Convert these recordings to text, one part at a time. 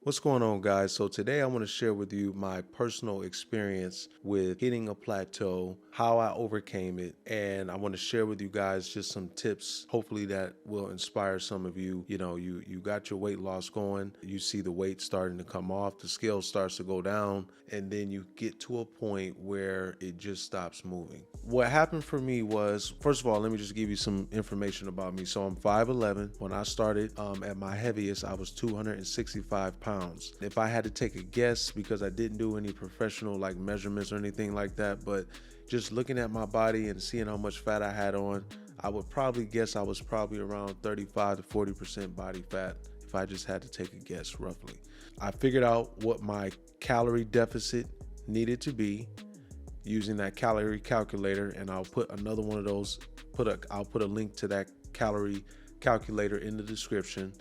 What's going on, guys? So today I want to share with you my personal experience with hitting a plateau, how I overcame it, and I want to share with you guys just some tips, hopefully that will inspire some of you. You got your weight loss going, you see the weight starting to come off, the scale starts to go down, and then you get to a point where it just stops moving. What happened for me was, first of all, let me just give you some information about me. So I'm 5'11". When I started at my heaviest, I was 265 pounds. If I had to take a guess, because I didn't do any professional measurements or anything like that, but just looking at my body and seeing how much fat I had on, I would probably guess I was probably around 35 to 40% body fat if I just had to take a guess roughly. I figured out what my calorie deficit needed to be using that calorie calculator, and I'll put another one of those, I'll put a link to that calorie calculator in the description.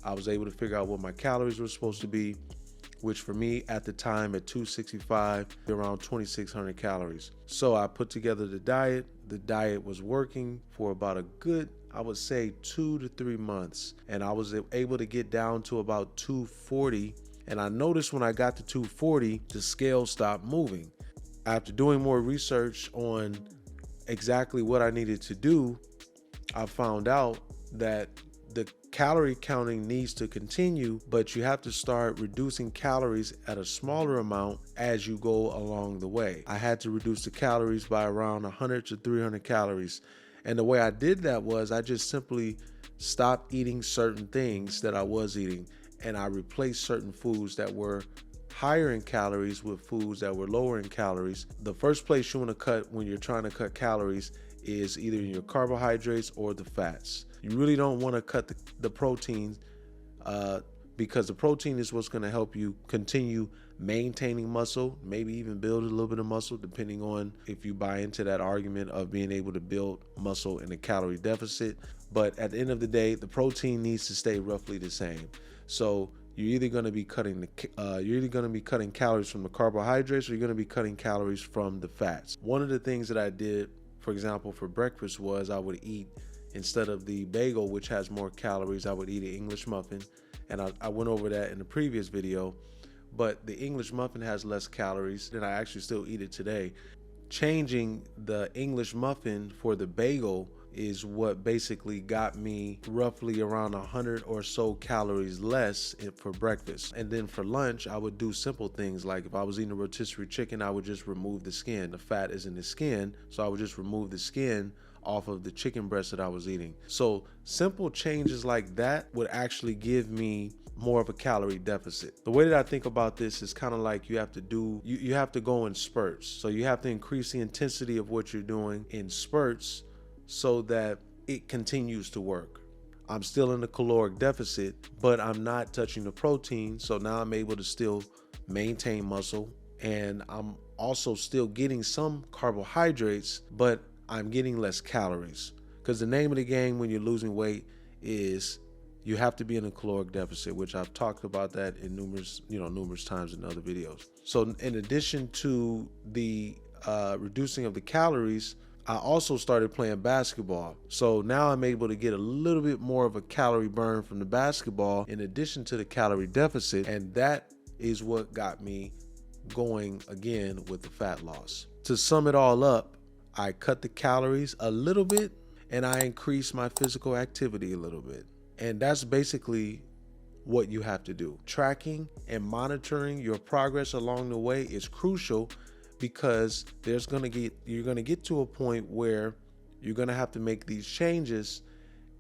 I was able to figure out what my calories were supposed to be, which for me at the time at 265, around 2,600 calories. So I put together the diet. The diet was working for about a good, I would say 2 to 3 months. And I was able to get down to about 240. And I noticed when I got to 240, the scale stopped moving. After doing more research on exactly what I needed to do, I found out that the calorie counting needs to continue, but you have to start reducing calories at a smaller amount as you go along the way. I had to reduce the calories by around 100 to 300 calories. And the way I did that was I just simply stopped eating certain things that I was eating, and I replaced certain foods that were higher in calories with foods that were lower in calories. The first place you want to cut when you're trying to cut calories is either in your carbohydrates or the fats. You really don't want to cut the protein because the protein is what's going to help you continue maintaining muscle, maybe even build a little bit of muscle, depending on if you buy into that argument of being able to build muscle in a calorie deficit. But at the end of the day, the protein needs to stay roughly the same. So you're either going to be cutting calories from the carbohydrates, or you're going to be cutting calories from the fats. One of the things that I did, for example, for breakfast was I would eat, instead of the bagel, which has more calories, I would eat an English muffin. And I went over that in the previous video, but the English muffin has less calories, and I actually still eat it today. Changing the English muffin for the bagel is what basically got me roughly around 100 or so calories less for breakfast. And then for lunch, I would do simple things like if I was eating a rotisserie chicken, I would just remove the skin. The fat is in the skin, so I would just remove the skin off of the chicken breast that I was eating. So simple changes like that would actually give me more of a calorie deficit. The way that I think about this is kind of like you have to go in spurts. So you have to increase the intensity of what you're doing in spurts so that it continues to work. I'm still in the caloric deficit, but I'm not touching the protein. So now I'm able to still maintain muscle, and I'm also still getting some carbohydrates, but I'm getting less calories. Because the name of the game when you're losing weight is you have to be in a caloric deficit, which I've talked about that in numerous times in other videos. So in addition to the reducing of the calories, I also started playing basketball. So now I'm able to get a little bit more of a calorie burn from the basketball in addition to the calorie deficit. And that is what got me going again with the fat loss. To sum it all up, I cut the calories a little bit and I increased my physical activity a little bit. And that's basically what you have to do. Tracking and monitoring your progress along the way is crucial, because you're going to get to a point where you're going to have to make these changes.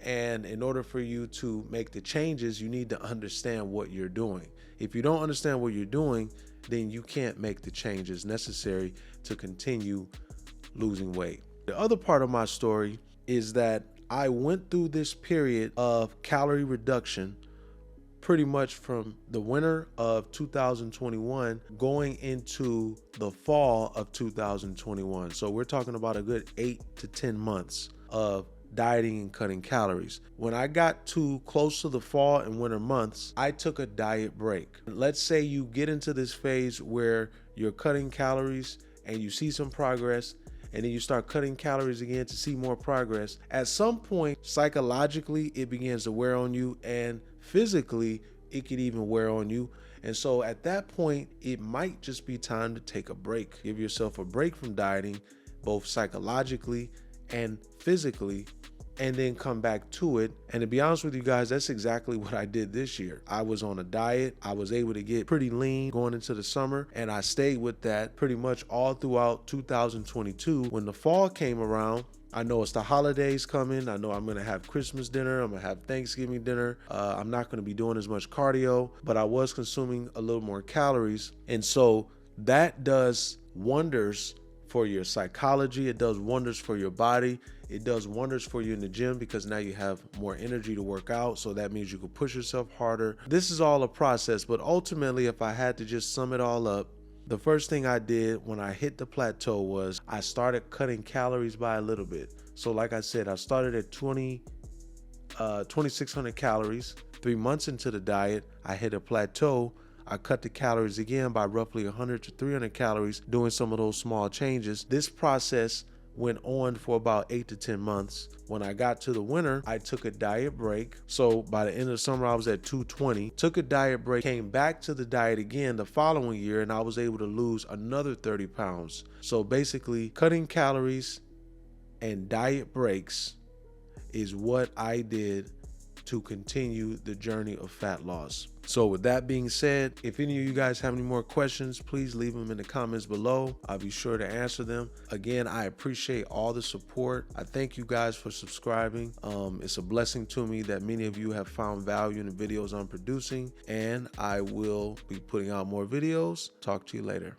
And in order for you to make the changes, you need to understand what you're doing. If you don't understand what you're doing, then you can't make the changes necessary to continue losing weight. The other part of my story is that I went through this period of calorie reduction pretty much from the winter of 2021 going into the fall of 2021. So we're talking about a good 8 to 10 months of dieting and cutting calories. When I got too close to the fall and winter months, I took a diet break. Let's say you get into this phase where you're cutting calories and you see some progress, and then you start cutting calories again to see more progress. At some point, psychologically, it begins to wear on you, and physically, it could even wear on you. And so at that point, it might just be time to take a break. Give yourself a break from dieting, both psychologically and physically, and then come back to it. And to be honest with you guys, that's exactly what I did this year. I was on a diet. I was able to get pretty lean going into the summer, and I stayed with that pretty much all throughout 2022. When the fall came around, I know it's the holidays coming. I know I'm going to have Christmas dinner. I'm going to have Thanksgiving dinner. I'm not going to be doing as much cardio, but I was consuming a little more calories. And so that does wonders for your psychology. It does wonders for your body. It does wonders for you in the gym because now you have more energy to work out. So that means you can push yourself harder. This is all a process, but ultimately, if I had to just sum it all up, the first thing I did when I hit the plateau was I started cutting calories by a little bit. So like I said, I started at 2,600 calories. 3 months into the diet, I hit a plateau. I cut the calories again by roughly 100 to 300 calories, doing some of those small changes. This process went on for about 8 to 10 months. When I got to the winter, I took a diet break. So by the end of the summer, I was at 220, took a diet break, came back to the diet again the following year, and I was able to lose another 30 pounds. So basically, cutting calories and diet breaks is what I did to continue the journey of fat loss. So with that being said, if any of you guys have any more questions, please leave them in the comments below. I'll be sure to answer them. Again, I appreciate all the support. I thank you guys for subscribing. It's a blessing to me that many of you have found value in the videos I'm producing, and I will be putting out more videos. Talk to you later.